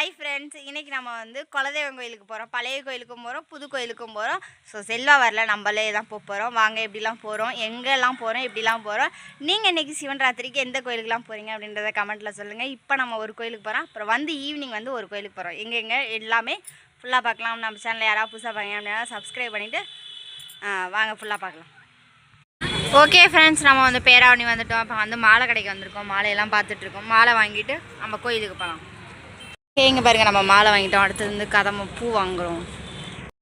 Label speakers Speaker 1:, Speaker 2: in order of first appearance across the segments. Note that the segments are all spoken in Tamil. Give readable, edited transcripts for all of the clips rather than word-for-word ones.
Speaker 1: ஹாய் ஃப்ரெண்ட்ஸ், இன்றைக்கி நம்ம வந்து குலதெய்வம் கோயிலுக்கு போகிறோம். பழைய கோயிலுக்கும் போகிறோம், புது கோயிலுக்கும் போகிறோம். ஸோ செல்வா வரல, நம்மளே தான் போகிறோம். வாங்க எப்படிலாம் போகிறோம், எங்கெல்லாம் போகிறோம், எப்படிலாம் போகிறோம். நீங்கள் இன்றைக்கி சிவன் ராத்திரிக்கு எந்த கோயிலுக்குலாம் போகிறீங்க அப்படின்றத கமெண்ட்டில் சொல்லுங்கள். இப்போ நம்ம ஒரு கோயிலுக்கு போகிறோம், அப்புறம் வந்து ஈவினிங் வந்து ஒரு கோயிலுக்கு போகிறோம். எங்கே எல்லாமே ஃபுல்லாக பார்க்கலாம். நம்ம சேனலில் யாராவது புதுசாக பார்க்க அப்படின்னா சப்ஸ்கிரைப் பண்ணிவிட்டு வாங்க ஃபுல்லாக பார்க்கலாம். ஓகே ஃப்ரெண்ட்ஸ், நம்ம வந்து பேராவணி வந்துவிட்டோம். இப்போ வந்து மாலை கடைக்கு வந்திருக்கோம். மாலையெல்லாம் பார்த்துட்ருக்கோம். மாலை வாங்கிட்டு நம்ம கோயிலுக்கு போகலாம். இங்கே பாருங்கள், நம்ம மாலை வாங்கிட்டோம். அடுத்தது வந்து கதம்ப பூ வாங்குகிறோம்.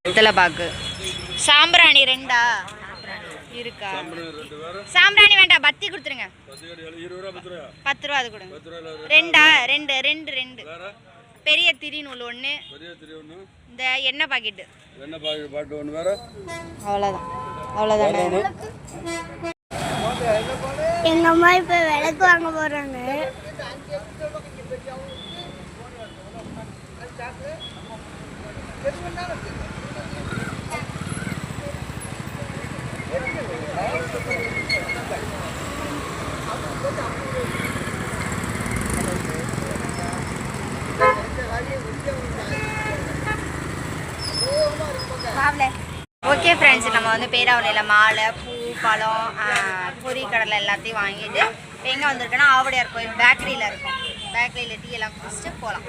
Speaker 1: இதில் பாக்கு சாம்பிராணி 2 இருக்கா? சாம்பிராணி வேண்டாம், பத்தி கொடுத்துருங்க. 10 ரூபா அது கொடுங்க. 2 பெரிய திரிநூல் 1, இந்த எண்ணெய் பாக்கெட்டு அவ்வளோதான்.
Speaker 2: எங்க அம்மா இப்ப விளக்கு வாங்க போறாங்க.
Speaker 1: ஓகே ஃப்ரெண்ட்ஸ், நம்ம வந்து பேராவணியில் மாலை, பூ, பழம், பொரி கடலை எல்லாத்தையும் வாங்கிட்டு எங்கே வந்திருக்கோன்னா ஆவடியார் கோயில் பேக்கரியில் இருக்கும். பேக்கரியில் டீ எல்லாம் குடிச்சிட்டு போகலாம்.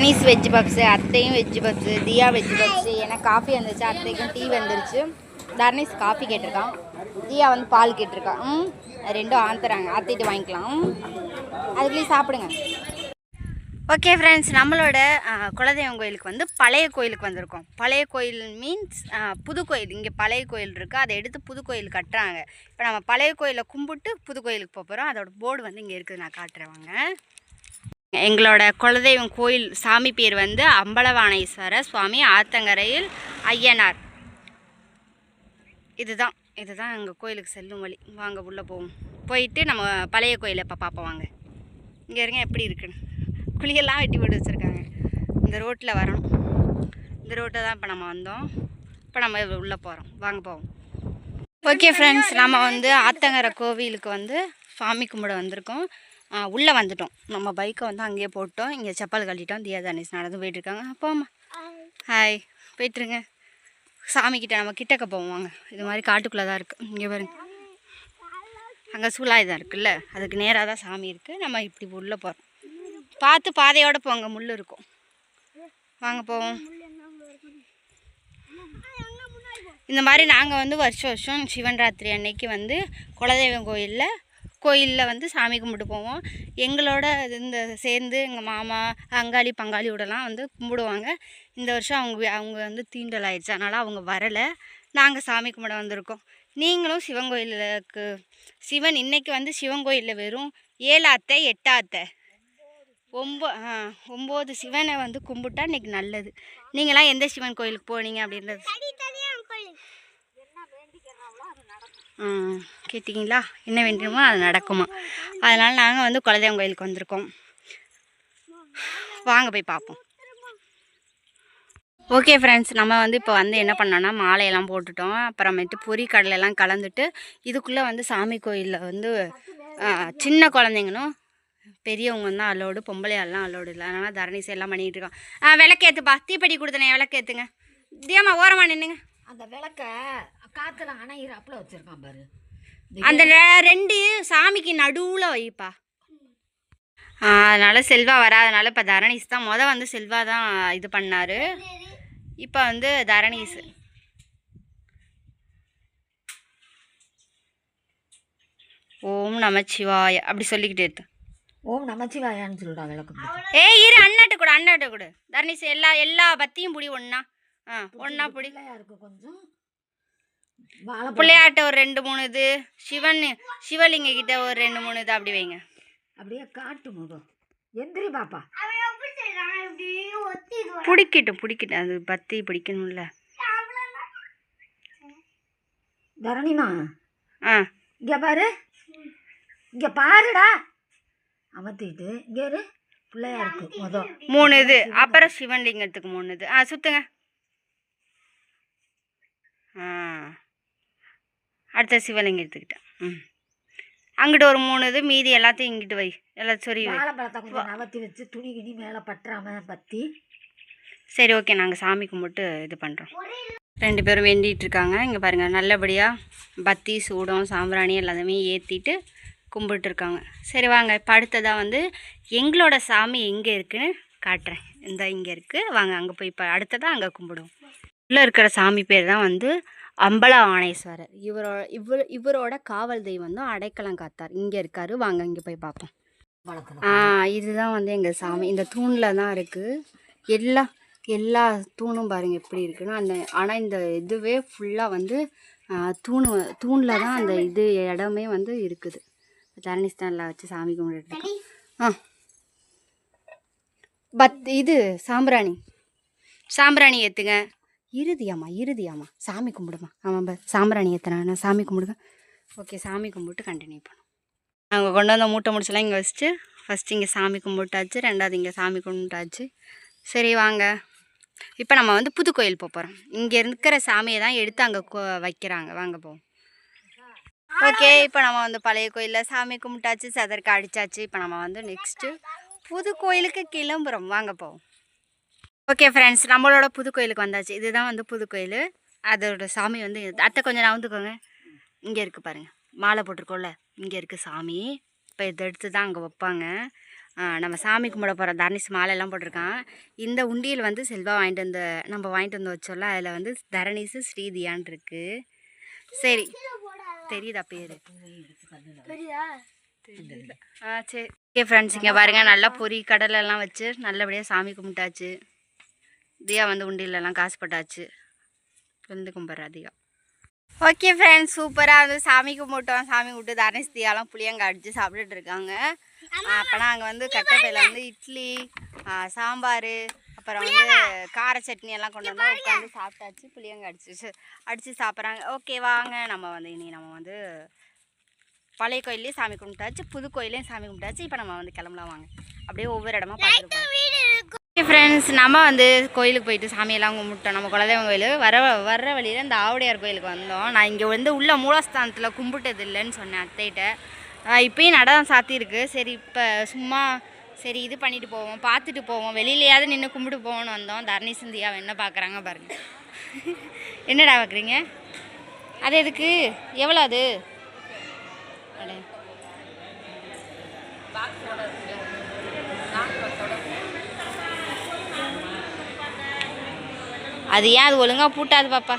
Speaker 1: அனீஸ் வெஜ் பப்ஸு, அத்தையும் வெஜ் பப்ஸு, தியா வெஜ் பப்ஸு. எனக்கு காஃபி வந்துருச்சு, அத்தைக்கும் டீ வந்துருச்சு. தர்னீஸ் காஃபி கேட்டிருக்கான், தியா வந்து பால் கேட்டிருக்கான். ரெண்டும் ஆந்துறாங்க, அத்தைட்டு வாங்கிக்கலாம். அதுக்குள்ளேயும் சாப்பிடுங்க. ஓகே ஃப்ரெண்ட்ஸ், நம்மளோட குலதெய்வம் கோயிலுக்கு வந்து பழைய கோயிலுக்கு வந்திருக்கோம். பழைய கோயில் மீன்ஸ் புது கோயில். இங்கே பழைய கோயில் இருக்குது, அதை எடுத்து புது கோயில் கட்டுறாங்க. இப்போ நம்ம பழைய கோயிலை கும்பிட்டு புது கோயிலுக்கு போகிறோம். அதோட போர்டு வந்து இங்கே இருக்குது, நான் காட்டுறேன் வாங்க. எங்களோட குலதெய்வம் கோயில் சாமி பேர் வந்து அம்பலவாணேஸ்வர சுவாமி ஆத்தங்கரையில் ஐயனார். இதுதான் எங்கள் கோயிலுக்கு செல்லும் வழி. வாங்க உள்ளே போவோம். போயிட்டு நம்ம பழைய கோயிலை இப்போ பார்ப்போம் வாங்க. இங்கே இருங்க எப்படி இருக்குன்னு. குழியெல்லாம் வெட்டி போட்டு வச்சுருக்காங்க. இந்த ரோட்டில் வரணும். இந்த ரோட்டை தான் இப்போ நம்ம வந்தோம். இப்போ நம்ம உள்ளே போகிறோம், வாங்க போவோம். ஓகே ஃப்ரெண்ட்ஸ், நம்ம வந்து ஆத்தங்கரை கோவிலுக்கு வந்து சாமி கும்பிட வந்திருக்கோம். உள்ளே வந்துட்டோம். நம்ம பைக்கை வந்து அங்கேயே போட்டோம். இங்கே செப்பல் கட்டிட்டோம். தியா தனேஷ் நடந்து போயிட்டுருக்காங்க. போமா, ஹாய், போயிட்டுருங்க. சாமிக்கிட்ட நம்ம கிட்டக்க போவோம் வாங்க. இது மாதிரி காட்டுக்குள்ளே தான் இருக்குது. இங்கே பாருங்க, அங்கே சூழாய் தான் இருக்குல்ல, அதுக்கு நேராக தான் சாமி இருக்குது. நம்ம இப்படி உள்ளே போகிறோம். பார்த்து பாதையோடு போங்க, முள் இருக்கும். வாங்க போவோம். இந்த மாதிரி நாங்கள் வந்து வருஷம் சிவன் ராத்திரி அன்னைக்கு வந்து குலதெய்வம் கோயிலில் வந்து சாமி கும்பிட்டு போவோம். எங்களோட இந்த சேர்ந்து எங்கள் மாமா அங்காளி பங்காளியோடலாம் வந்து கும்பிடுவாங்க. இந்த வருஷம் அவங்க வந்து தீண்டல் ஆயிடுச்சு, அதனால் அவங்க வரலை. நாங்கள் சாமி கும்பிட வந்திருக்கோம். நீங்களும் சிவன் கோயிலுக்கு சிவன் இன்றைக்கி வந்து சிவன் கோயிலில் வெறும் 7 அத்தை 8 அத்தை 9 சிவனை வந்து கும்பிட்டா இன்றைக்கி நல்லது. நீங்களாம் எந்த சிவன் கோயிலுக்கு போனீங்க அப்படின்றது கேட்டிங்களா? என்ன வேண்டுமோ அது நடக்குமா? அதனால் நாங்கள் வந்து குலதெய்வம் கோயிலுக்கு வந்திருக்கோம். வாங்க போய் பார்ப்போம். ஓகே ஃப்ரெண்ட்ஸ், நம்ம வந்து இப்போ வந்து என்ன பண்ணோன்னா மாலையெல்லாம் போட்டுட்டோம். அப்புறமேட்டு பொரி கடலையெல்லாம் கலந்துட்டு இதுக்குள்ளே வந்து சாமி கோயிலில் வந்து சின்ன குழந்தைங்களும் பெரியவங்க தான் அலோடு, பொம்பளையாலாம் அலோடு இல்லை. அதனால் தரணீஸ் எல்லாம் பண்ணிகிட்டு இருக்கோம். விளக்கேற்றுப்பா, தீப்பெட்டி கொடுத்தனே, விளக்கேற்றுங்க. தியாமா ஓரமாக நின்றுங்க.
Speaker 3: அந்த விளக்க காற்றுல அணையிறாப்புல வச்சுருக்கான் பாரு.
Speaker 1: அந்த 2 சாமிக்கு நடுவில் வைப்பா. அதனால் செல்வா வராதனால இப்போ தரணீஸ் தான் வந்து செல்வா தான் இது பண்ணார். இப்போ வந்து தரணீஸ் ஓம் நமச்சிவாய அப்படி சொல்லிக்கிட்டே இருக்கு.
Speaker 3: ஓம் நமச்சிவாயான்னு சொல்லுடா விளக்கு.
Speaker 1: இரு, அண்ணாட்ட கூட தரணீஸ் எல்லா பத்தியும் புடி ஒன்றா புடி.
Speaker 3: இருக்கு கொஞ்சம்
Speaker 1: பிள்ளையாட்ட ஒரு 2-3 இது, சிவலிங்க கிட்ட ஒரு 2-3 இது அப்படி வைங்க.
Speaker 3: அப்படியே காட்டு முகம் எந்திரி பாப்பா.
Speaker 1: பிடிக்கட்டும், அது பத்தி பிடிக்கணும்ல.
Speaker 3: தரணிமா, இங்கே பாருடா. அமர்த்திட்டு இங்கே பிள்ளையாருக்கு
Speaker 1: 3 இது, அப்புறம் சிவலிங்கத்துக்கு 3 இது. சுத்துங்க. அடுத்த சிவலிங்கம் எடுத்துக்கிட்டேன். அங்கிட்டு ஒரு 3 இது மீதி எல்லாத்தையும் இங்கிட்டு வை, எல்லாம் சொறி வை.
Speaker 3: வாழைப்பழத்தை கொஞ்சம் நவத்தி வச்சு துணி கிணி மேலே பற்றாம பற்றி.
Speaker 1: சரி ஓகே, நாங்கள் சாமி கும்பிட்டு இது பண்ணுறோம். 2 பேரும் வேண்டிகிட்டு இருக்காங்க. இங்கே பாருங்கள், நல்லபடியாக பத்தி சூடம் சாம்பிராணி எல்லாத்தையுமே ஏற்றிட்டு கும்பிட்டுருக்காங்க. சரி வாங்க, இப்போ அடுத்ததாக வந்து எங்களோட சாமி எங்கே இருக்குதுன்னு காட்டுறேன். இந்த இங்கே இருக்குது, வாங்க அங்கே போய் இப்போ அடுத்ததாக அங்கே கும்பிடுவோம். உள்ளே இருக்கிற சாமி பேர் தான் வந்து அம்பல ஆணேஸ்வரர். இவரோட காவல் தெய்வம் வந்து அடைக்கலம் காத்தார். இங்கே இருக்கார், வாங்க இங்கே போய் பார்ப்போம். இதுதான் வந்து எங்கள் சாமி. இந்த தூணில் தான் இருக்குது. எல்லா தூணும் பாருங்கள் எப்படி இருக்குன்னா ஆனால் இந்த இதுவே ஃபுல்லாக வந்து தூணில் தான் அந்த இது இடமே வந்து இருக்குது. தரணிஸ்தானில் வச்சு சாமி கும்பிட்டுருக்கோம். இது சாம்பிராணி ஏற்றுங்க. இறுதியாம்மா சாமி கும்பிடுமா. ஆமாம், சாம்பிராணி ஏற்றுனா சாமி கும்பிடுங்க. ஓகே, சாமி கும்பிட்டு கண்டினியூ பண்ணும். நாங்கள் கொண்டு வந்த மூட்டை முடிச்செல்லாம் இங்கே வச்சுட்டு ஃபஸ்ட்டு இங்கே சாமி கும்பிட்டாச்சு, 2வது இங்கே சாமி கும்பிட்டாச்சு. சரி வாங்க, இப்போ நம்ம வந்து புது கோயில் போகிறோம். இங்கே இருக்கிற சாமியை தான் எடுத்து அங்கே வைக்கிறாங்க, வாங்க போவோம். ஓகே, இப்போ நம்ம வந்து பழைய கோயிலில் சாமி கும்பிட்டாச்சு, சதற்கு அடித்தாச்சு. இப்போ நம்ம வந்து நெக்ஸ்ட்டு புது கோயிலுக்கு கிளம்புறோம், வாங்க போவோம். ஓகே ஃப்ரெண்ட்ஸ், நம்மளோட புது கோயிலுக்கு வந்தாச்சு. இதுதான் வந்து புது கோயில். அதோட சாமி வந்து அத்தை கொஞ்சம் நவுந்துக்கோங்க. இங்கே இருக்குது பாருங்கள், மாலை போட்டிருக்கோம்ல, இங்கே இருக்குது சாமி. இப்போ இதை எடுத்து தான் அங்கே வைப்பாங்க. நம்ம சாமி கும்பிட போகிறோம். தரணிஸ் மாலையெல்லாம் போட்டிருக்கான். இந்த உண்டியல் வந்து செல்வா நம்ம வாங்கிட்டு வந்து வச்சோம்ல, அதில் வந்து தரணிஸு ஸ்ரீதியான் இருக்குது. சரி, தெரியுதா பேர்? சரி ஓகே ஃப்ரெண்ட்ஸ், இங்கே பாருங்கள், நல்லா பொரி கடலெல்லாம் வச்சு நல்லபடியாக சாமி கும்பிட்டாச்சு. தியா வந்து உண்டியிலெல்லாம் காசு போட்டாச்சு. வந்து கும்பிட்றா தியா. ஓகே ஃப்ரெண்ட்ஸ், சூப்பராக வந்து சாமி கும்பிட்டோம். சாமி கும்பிட்டு தரணிஸ் தியாலாம் புளியங்காய் அடித்து சாப்பிட்டுட்டு இருக்காங்க. அப்போனா அங்கே வந்து கட்டப்பையில் வந்து இட்லி, சாம்பார், அப்புறம் வந்து கார சட்னி எல்லாம் கொண்டு வந்து உட்காந்து சாப்பிட்டாச்சு. புளியங்காய் அடித்து சாப்பிட்றாங்க. ஓகே வாங்க, நம்ம வந்து பழைய கோயிலையும் சாமி கும்பிட்டாச்சு, புது கோயிலையும் சாமி கும்பிட்டாச்சு. இப்போ நம்ம வந்து கிளம்பலாம், வாங்க அப்படியே ஒவ்வொரு இடமா பார்த்துருப்போம். ஓகே ஃப்ரெண்ட்ஸ், நம்ம வந்து கோயிலுக்கு போயிட்டு சாமியெல்லாம் கும்பிட்டோம். நம்ம குலதெய்வம் கோயில் வர்ற வழியில் இந்த ஆவுடையார் கோயிலுக்கு வந்தோம். நான் இங்கே வந்து உள்ள மூலஸ்தானத்தில் கும்பிட்டது இல்லைன்னு சொன்னேன் அத்தைகிட்ட. இப்போயும் நடனம் சாத்தியிருக்கு. சரி, இப்போ சும்மா சரி இது பண்ணிட்டு போவோம், பார்த்துட்டு போவோம், வெளியிலையாவது நின்று கும்பிட்டு போவோன்னு வந்தோம். தரணி சிந்தியாவை என்ன பார்க்குறாங்க பாருங்க. என்னடா பார்க்குறீங்க? அது எதுக்கு? எவ்வளோ அது? அது ஏன் அது ஒழுங்காக பூட்டாது பாப்பா.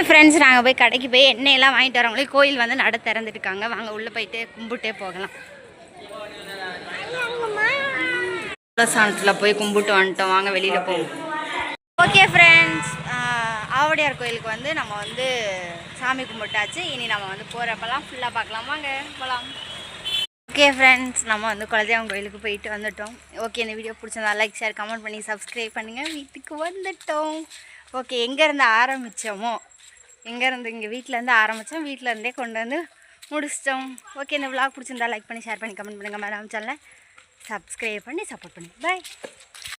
Speaker 1: ஃப்ரெண்ட்ஸ், நாங்கள் போய் கடைக்கு போய் எண்ணெயெல்லாம் வாங்கிட்டு வரவங்களே கோயில் வந்து நட திறந்துட்டுருக்காங்க. வாங்க உள்ளே போயிட்டு கும்பிட்டே போகலாம். சாணத்தில் போய் கும்பிட்டு வந்துட்டோம், வாங்க வெளியில் போவோம். ஓகே ஃப்ரெண்ட்ஸ், ஆவுடையார் கோயிலுக்கு வந்து நம்ம வந்து சாமி கும்பிட்டாச்சு. இனி நம்ம வந்து போகிறப்பெல்லாம் ஃபுல்லாக பார்க்கலாம், வாங்க போகலாம். ஓகே ஃப்ரெண்ட்ஸ், நம்ம வந்து குலதெய்வம் கோயிலுக்கு போயிட்டு வந்துட்டோம். ஓகே, இந்த வீடியோ பிடிச்சிருந்தா லைக் ஷேர் கமெண்ட் பண்ணி சப்ஸ்கிரைப் பண்ணுங்கள். வீட்டுக்கு வந்துட்டோம். ஓகே, எங்கேருந்து ஆரம்பித்தோமோ இங்கே வீட்டிலேருந்து ஆரம்பித்தோம், வீட்டிலேருந்தே கொண்டு வந்து முடிச்சிட்டோம். ஓகே, இந்த விளாக் பிடிச்சிருந்தா லைக் பண்ணி ஷேர் பண்ணி கமெண்ட் பண்ணுங்கள். மேடம் சேனலை சப்ஸ்கிரைப் பண்ணி சப்போர்ட் பண்ணுங்கள். பாய்.